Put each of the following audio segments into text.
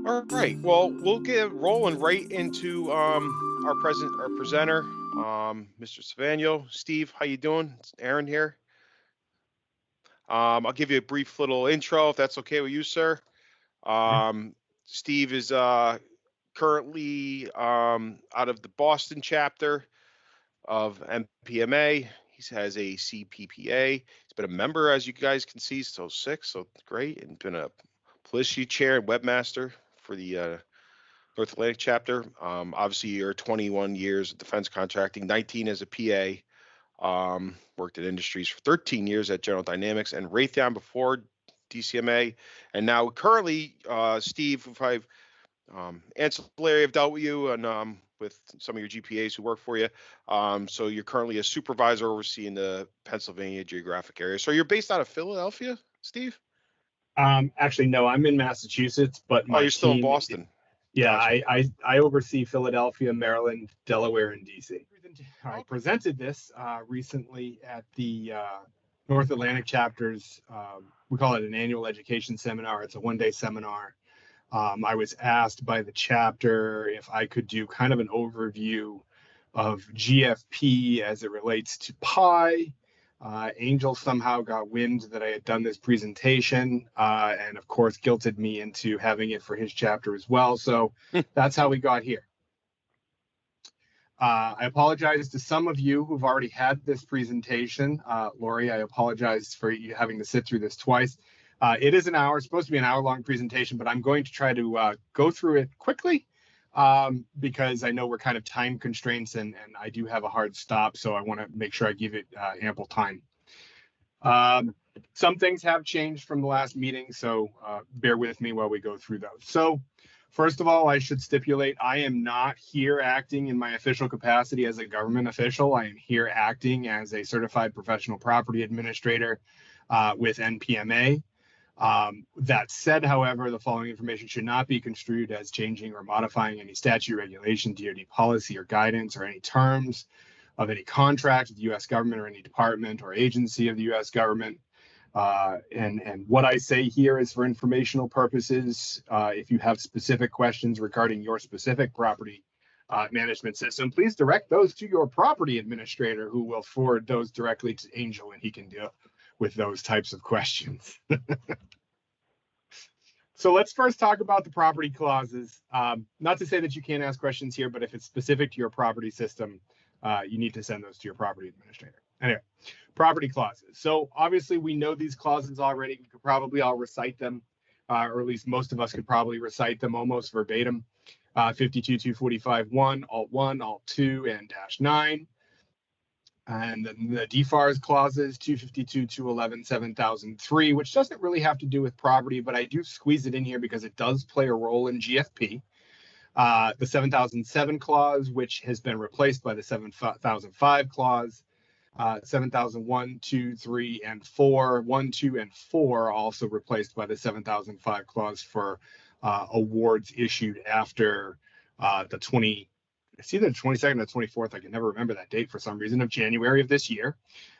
All right. Well, we'll get rolling right into our presenter, Mr. Silvano. Steve, how you doing? It's Aaron here. I'll give you a brief little intro if that's okay with you, sir. Yeah. Steve is currently out of the Boston chapter of NPMA. He has a CPPA. He's been a member, as you guys can see, so great, and been a publicity chair and webmaster for the North Atlantic chapter. Obviously, you're 21 years of defense contracting, 19 as a PA. Worked in industries for 13 years at General Dynamics and Raytheon before DCMA, and now currently, Steve, if I've ancillary, I've dealt with you and with some of your GPAs who work for you. So you're currently a supervisor overseeing the Pennsylvania geographic area. So you're based out of Philadelphia, Steve? Actually, no, I'm in Massachusetts, but Oh, my you're still in team, Boston. yeah, Gotcha. I oversee Philadelphia, Maryland, Delaware, and DC. I Okay. presented this recently at the North Atlantic chapters. We call it an annual education seminar. It's a one-day seminar. I was asked by the chapter if I could do kind of an overview of GFP as it relates to PIEE. Angel somehow got wind that I had done this presentation and of course guilted me into having it for his chapter as well. So that's how we got here. I apologize to some of you who've already had this presentation. Lori, I apologize for you having to sit through this twice. It is an hour, it's supposed to be an hour-long presentation, but I'm going to try to go through it quickly because I know we're kind of time constraints and I do have a hard stop, so I want to make sure I give it ample time. Some things have changed from the last meeting, so bear with me while we go through those. So first of all, I should stipulate I am not here acting in my official capacity as a government official. I am here acting as a certified professional property administrator with NPMA. That said, however, the following information should not be construed as changing or modifying any statute, regulation, DoD policy, or guidance, or any terms of any contract with the U.S. government or any department or agency of the U.S. government. And what I say here is for informational purposes. If you have specific questions regarding your specific property management system, please direct those to your property administrator, who will forward those directly to Angel, and he can deal with those types of questions. So let's first talk about the property clauses. Not to say that you can't ask questions here, but if it's specific to your property system, you need to send those to your property administrator. Anyway, property clauses. So obviously we know these clauses already. We could probably all recite them, or at least most of us could probably recite them almost verbatim. 52.245.1, Alt 1, Alt 2, and -9. And then the DFARS clauses, 252.211, 7003, which doesn't really have to do with property, but I do squeeze it in here because it does play a role in GFP. The 7007 clause, which has been replaced by the 7005 clause. 7001, 2, 3, and 4. 1, 2, and 4 also replaced by the 7005 clause for awards issued after it's either the 22nd or the 24th. I can never remember that date for some reason, of January of this year.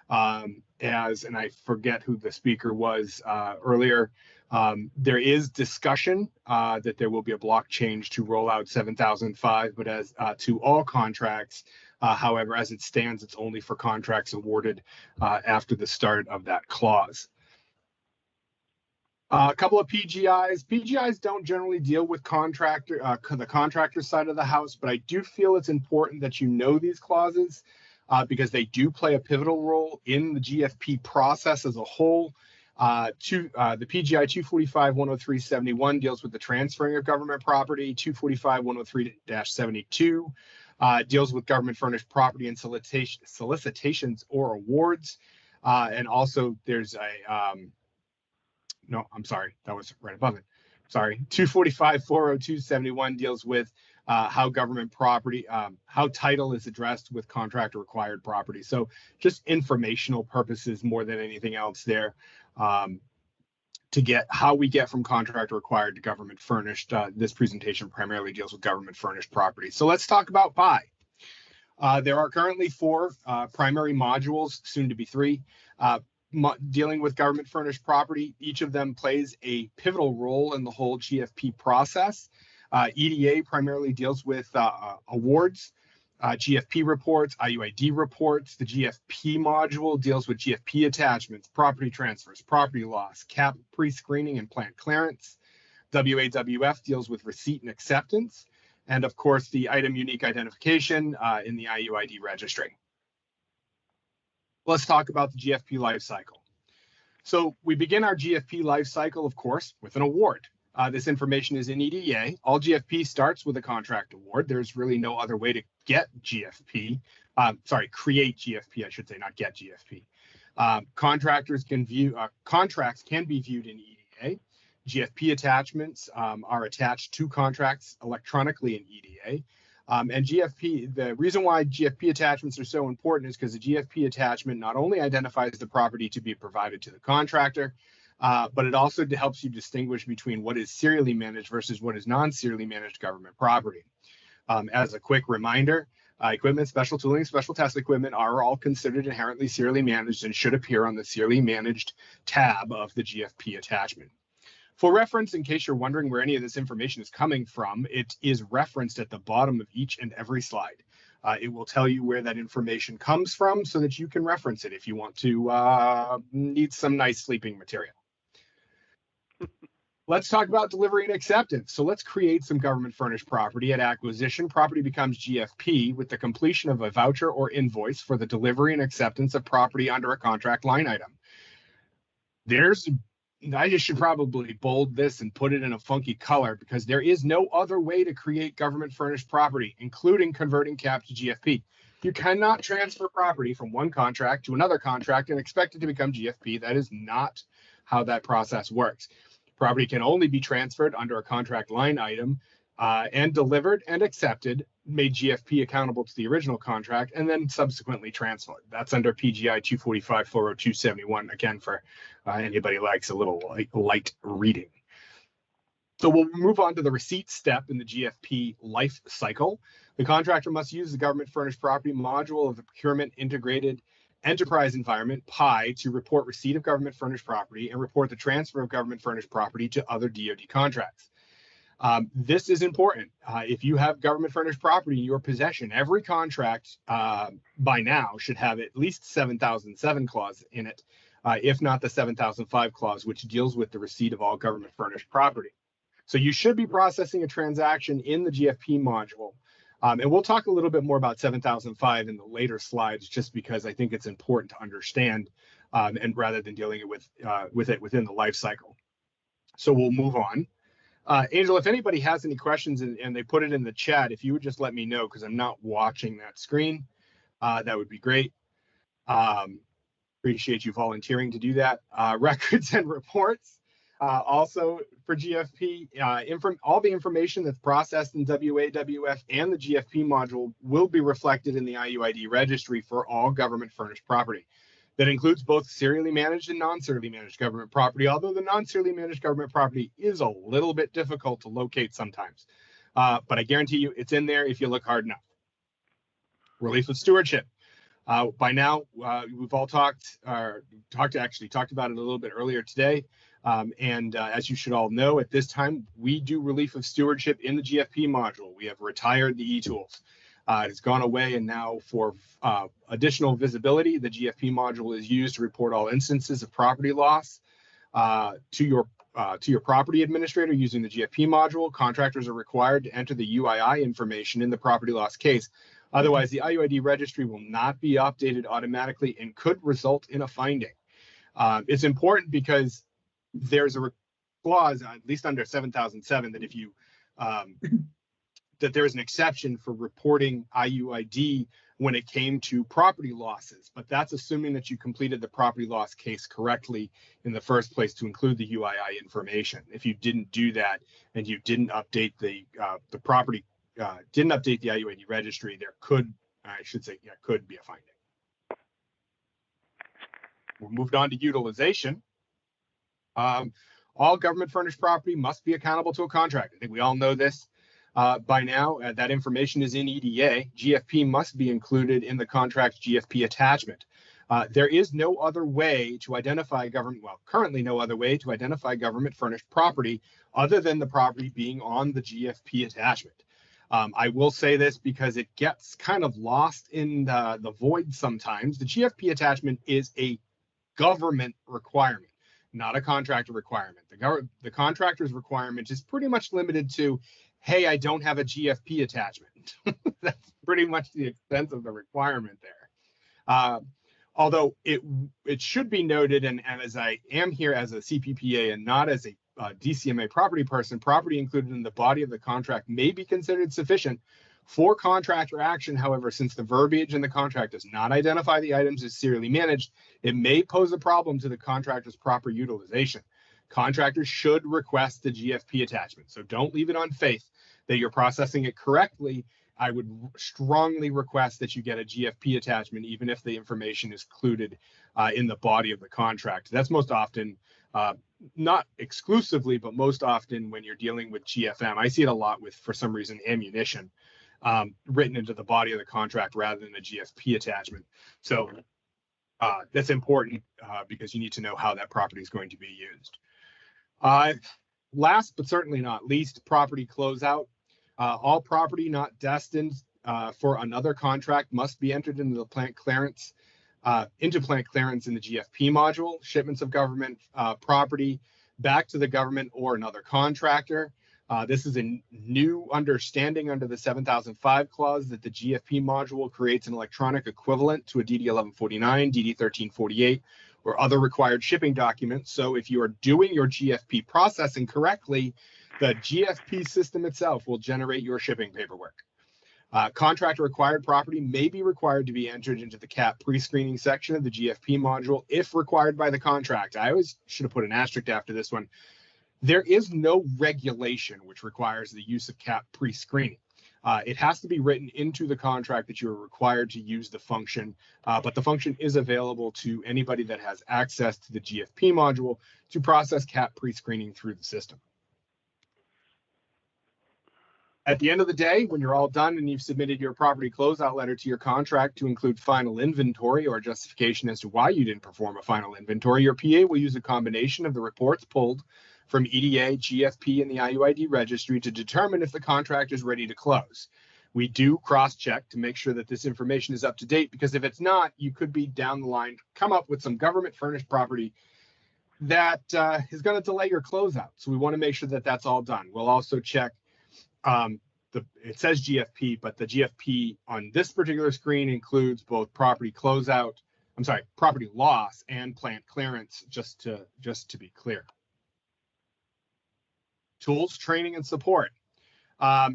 And I forget who the speaker was earlier. There is discussion that there will be a block change to roll out 7005, but as to all contracts. However, as it stands, it's only for contracts awarded after the start of that clause. A couple of PGIs. PGIs don't generally deal with the contractor side of the house, but I do feel it's important that you know these clauses because they do play a pivotal role in the GFP process as a whole. The PGI 245.103.71 deals with the transferring of government property. 245.103-72 deals with government furnished property and solicitations or awards. And also there's a no, I'm sorry, that was right above it. Sorry, 245.402.71 deals with how government property, how title is addressed with contractor required property. So just informational purposes more than anything else there, to get how we get from contractor required to government furnished. This presentation primarily deals with government furnished property. So let's talk about PIEE. There are currently 4 primary modules, soon to be 3. dealing with government furnished property, each of them plays a pivotal role in the whole GFP process. EDA primarily deals with awards, GFP reports, IUID reports. The GFP module deals with GFP attachments, property transfers, property loss, cap pre-screening, and plant clearance. WAWF deals with receipt and acceptance. And of course, the item unique identification in the IUID registry. Let's talk about the GFP life cycle. So we begin our GFP life cycle, of course, with an award. This information is in EDA. All GFP starts with a contract award. There's really no other way to get GFP. Create GFP, I should say, not get GFP. Contractors can view, contracts can be viewed in EDA. GFP attachments are attached to contracts electronically in EDA. And GFP, the reason why GFP attachments are so important is because the GFP attachment not only identifies the property to be provided to the contractor, but it also helps you distinguish between what is serially managed versus what is non-serially managed government property. As a quick reminder, equipment, special tooling, special test equipment are all considered inherently serially managed and should appear on the serially managed tab of the GFP attachment. For reference, in case you're wondering where any of this information is coming from, it is referenced at the bottom of each and every slide. It will tell you where that information comes from so that you can reference it if you want to need some nice sleeping material. Let's talk about delivery and acceptance. So let's create some government furnished property. At acquisition, property becomes GFP with the completion of a voucher or invoice for the delivery and acceptance of property under a contract line item. I just should probably bold this and put it in a funky color because there is no other way to create government furnished property, including converting CAP to GFP. You cannot transfer property from one contract to another contract and expect it to become GFP. That is not how that process works. Property can only be transferred under a contract line item and delivered and accepted, made GFP accountable to the original contract, and then subsequently transferred. That's under PGI 245-40271, again, for anybody who likes a little light reading. So we'll move on to the receipt step in the GFP life cycle. The contractor must use the government furnished property module of the Procurement Integrated Enterprise Environment, PIEE, to report receipt of government furnished property and report the transfer of government furnished property to other DoD contracts. This is important. If you have government furnished property in your possession, every contract by now should have at least 7007 clause in it, if not the 7005 clause, which deals with the receipt of all government furnished property. So you should be processing a transaction in the GFP module. And we'll talk a little bit more about 7005 in the later slides, just because I think it's important to understand, and rather than dealing with it within the life cycle. So we'll move on. Angel, if anybody has any questions and they put it in the chat, if you would just let me know, because I'm not watching that screen, that would be great. Appreciate you volunteering to do that. Records and reports. Also for GFP, all the information that's processed in WAWF and the GFP module will be reflected in the IUID registry for all government furnished property. That includes both serially managed and non-serially managed government property, although the non-serially managed government property is a little bit difficult to locate sometimes. But I guarantee you it's in there if you look hard enough. Relief of stewardship. By now, we've all talked about it a little bit earlier today. As you should all know, at this time, we do relief of stewardship in the GFP module. We have retired the e-tools. It's gone away, and now for additional visibility, the GFP module is used to report all instances of property loss to your property administrator using the GFP module. Contractors are required to enter the UII information in the property loss case. Otherwise, the IUID registry will not be updated automatically and could result in a finding. It's important because there's a clause, at least under 7007, that if you that there's an exception for reporting IUID when it came to property losses, but that's assuming that you completed the property loss case correctly in the first place to include the UII information. If you didn't do that and you didn't update the property, didn't update the IUID registry, there could, could be a finding. We moved on to utilization. All government furnished property must be accountable to a contract. I think we all know this. By now, that information is in EDA. GFP must be included in the contract GFP attachment. There is no other way to identify currently no other way to identify government furnished property other than the property being on the GFP attachment. I will say this because it gets kind of lost in the void sometimes. The GFP attachment is a government requirement, not a contractor requirement. The contractor's requirement is pretty much limited to, hey, I don't have a GFP attachment. That's pretty much the extent of the requirement there. Although it should be noted, and as I am here as a CPPA and not as a DCMA property person, property included in the body of the contract may be considered sufficient for contractor action. However, since the verbiage in the contract does not identify the items as serially managed, it may pose a problem to the contractor's proper utilization. Contractors should request the GFP attachment. So don't leave it on faith that you're processing it correctly. I would strongly request that you get a GFP attachment, even if the information is included in the body of the contract. That's most often, not exclusively, but most often when you're dealing with GFM. I see it a lot with, for some reason, ammunition written into the body of the contract rather than a GFP attachment. So that's important because you need to know how that property is going to be used. Last but certainly not least, property closeout. All property not destined for another contract must be entered into the plant clearance in the GFP module. Shipments of government property back to the government or another contractor. This is a new understanding under the 7005 clause that the GFP module creates an electronic equivalent to a DD 1149, DD 1348, or other required shipping documents. So if you are doing your GFP processing correctly, the GFP system itself will generate your shipping paperwork. Contractor required property may be required to be entered into the CAP pre-screening section of the GFP module if required by the contract. I always should have put an asterisk after this one. There is no regulation which requires the use of CAP pre-screening. It has to be written into the contract that you are required to use the function, but the function is available to anybody that has access to the GFP module to process CAP pre-screening through the system. At the end of the day, when you're all done and you've submitted your property closeout letter to your contract to include final inventory or justification as to why you didn't perform a final inventory, your PA will use a combination of the reports pulled from EDA, GFP, and the IUID registry to determine if the contract is ready to close. We do cross-check to make sure that this information is up to date, because if it's not, you could be down the line, come up with some government furnished property that is going to delay your closeout. So we want to make sure that that's all done. We'll also check, it says GFP, but the GFP on this particular screen includes both property loss and plant clearance, just to be clear. Tools, training, and support. I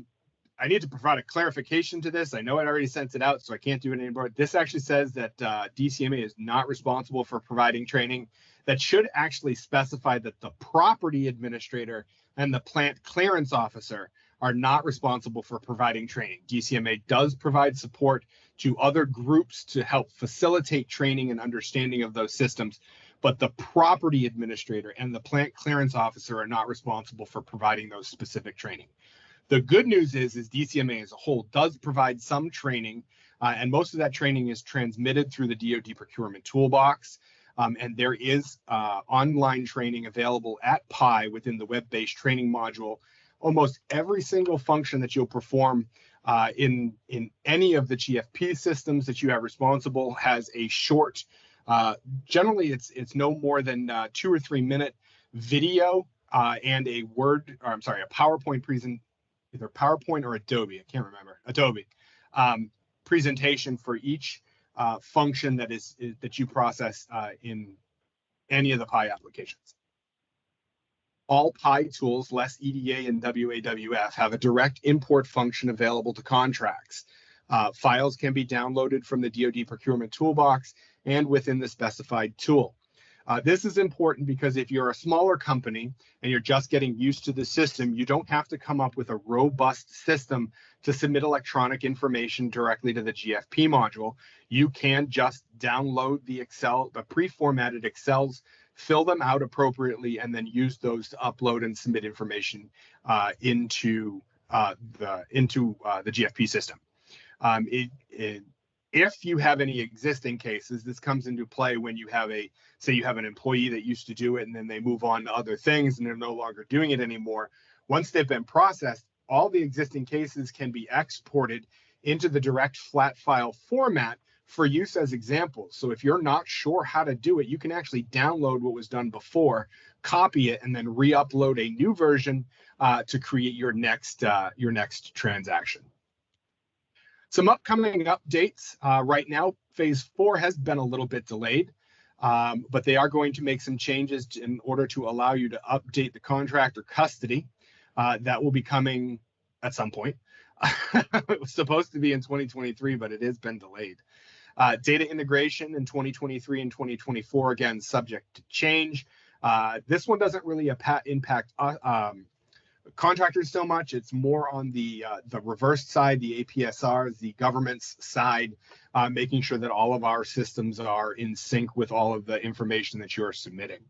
need to provide a clarification to this. I know I already sent it out, so I can't do it anymore. This actually says that DCMA is not responsible for providing training. That should actually specify that the property administrator and the plant clearance officer are not responsible for providing training. DCMA does provide support to other groups to help facilitate training and understanding of those systems, but the property administrator and the plant clearance officer are not responsible for providing those specific training. The good news is DCMA as a whole does provide some training, and most of that training is transmitted through the DoD Procurement Toolbox. And there is online training available at PIEE within the web-based training module. Almost every single function that you'll perform in any of the GFP systems that you have responsible has a short, generally it's no more than 2 or 3 minute video and a PowerPoint either PowerPoint or Adobe, I can't remember, Adobe presentation for each function that you process in any of the PIEE applications. All PIEE tools, less EDA and WAWF, have a direct import function available to contracts. Files can be downloaded from the DoD Procurement Toolbox and within the specified tool. This is important because if you're a smaller company and you're just getting used to the system, you don't have to come up with a robust system to submit electronic information directly to the GFP module. You can just download the pre-formatted Excels, fill them out appropriately, and then use those to upload and submit information into the GFP system. If you have any existing cases, this comes into play when you have say you have an employee that used to do it and then they move on to other things and they're no longer doing it anymore. Once they've been processed, all the existing cases can be exported into the direct flat file format for use as examples. So if you're not sure how to do it, you can actually download what was done before, copy it, and then re-upload a new version to create your next transaction. Some upcoming updates. Right now, phase 4 has been a little bit delayed, but they are going to make some changes in order to allow you to update the contractor custody. That will be coming at some point. It was supposed to be in 2023, but it has been delayed. Data integration in 2023 and 2024, again, subject to change. This one doesn't really impact contractors so much. It's more on the reverse side, the APSRs, the government's side, making sure that all of our systems are in sync with all of the information that you're submitting.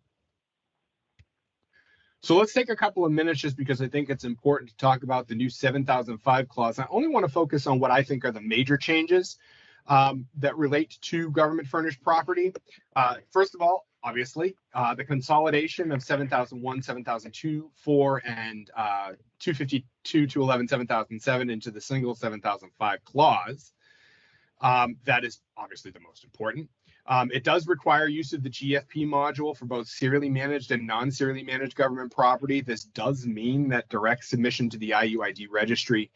So let's take a couple of minutes just because I think it's important to talk about the new 7005 clause. I only want to focus on what I think are the major changes that relate to government furnished property. First of all, obviously, the consolidation of 7001, 7002, 4, and 252, 211, 7007 into the single 7005 clause. That is obviously the most important. It does require use of the GFP module for both serially managed and non-serially managed government property. This does mean that direct submission to the IUID registry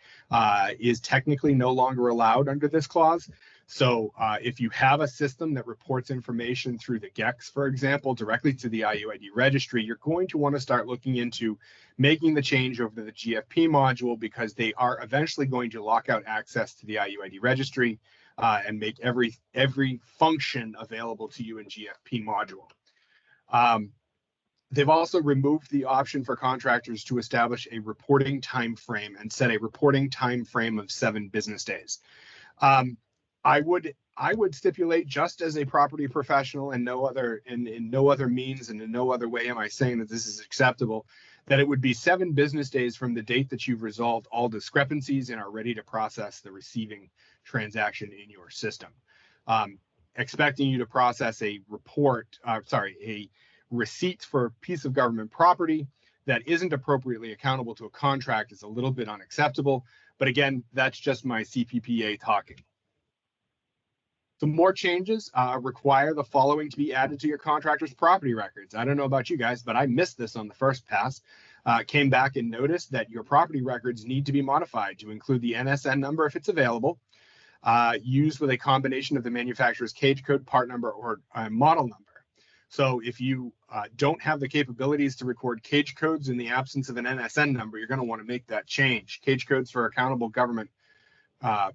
is technically no longer allowed under this clause. So if you have a system that reports information through the GEX, for example, directly to the IUID registry, you're going to want to start looking into making the change over to the GFP module, because they are eventually going to lock out access to the IUID registry and make every function available to you in GFP module. They've also removed the option for contractors to establish a reporting time frame and set a reporting time frame of 7 business days. I would stipulate, just as a property professional and no other in no other means and in no other way am I saying that this is acceptable, that it would be 7 business days from the date that you've resolved all discrepancies and are ready to process the receiving transaction in your system. Expecting you to process a receipt for a piece of government property that isn't appropriately accountable to a contract is a little bit unacceptable. But again, that's just my CPPA talking. Some more changes require the following to be added to your contractor's property records. I don't know about you guys, but I missed this on the first pass. Came back and noticed that your property records need to be modified to include the NSN number if it's available, used with a combination of the manufacturer's cage code, part number, or model number. So if you don't have the capabilities to record cage codes in the absence of an NSN number, you're going to want to make that change. Cage codes for accountable government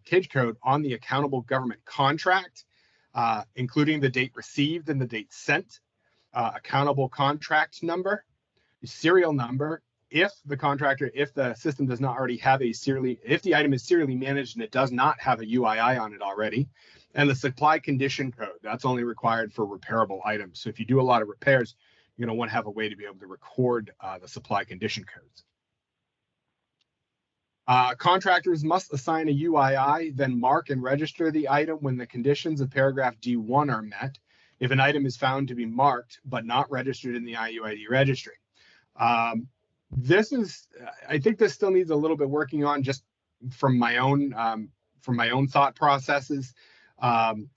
cage code on the accountable government contract, including the date received and the date sent, accountable contract number, serial number. If the system does not already have if the item is serially managed and it does not have a UII on it already, and the supply condition code, that's only required for repairable items. So if you do a lot of repairs, you're going to want to have a way to be able to record the supply condition codes. Contractors must assign a UII, then mark and register the item when the conditions of paragraph D1 are met, if an item is found to be marked but not registered in the IUID registry. I think this still needs a little bit working on, just from my own thought processes.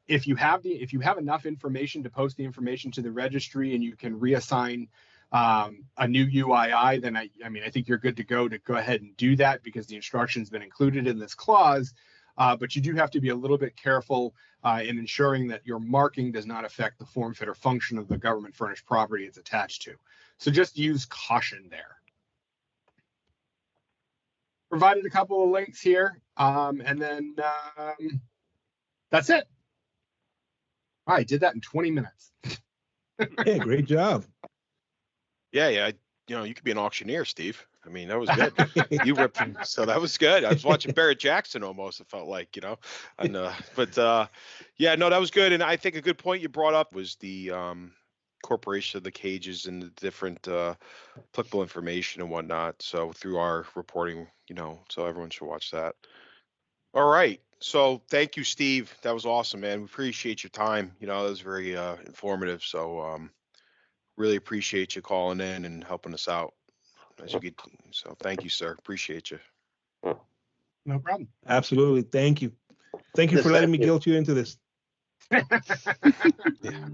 If you have enough information to post the information to the registry and you can reassign a new UII, then I think you're good to go ahead and do that, because the instruction's been included in this clause. But you do have to be a little bit careful in ensuring that your marking does not affect the form, fit, or function of the government furnished property it's attached to. So just use caution there. Provided a couple of links here, and then that's it. I did that in 20 minutes. Yeah, great job. Yeah. You could be an auctioneer, Steve. I mean, that was good. You ripped him, so that was good. I was watching Barrett Jackson almost. It felt like, and yeah, no, that was good. And I think a good point you brought up was the incorporation of the cages and the different applicable information and whatnot. So through our reporting, so everyone should watch that. All right. So thank you, Steve. That was awesome, man. We appreciate your time. You know, that was very informative. So really appreciate you calling in and helping us out as you get. So thank you, sir. Appreciate you. No problem. Absolutely. Thank you. Thank you for letting me guilt you into this. Yeah.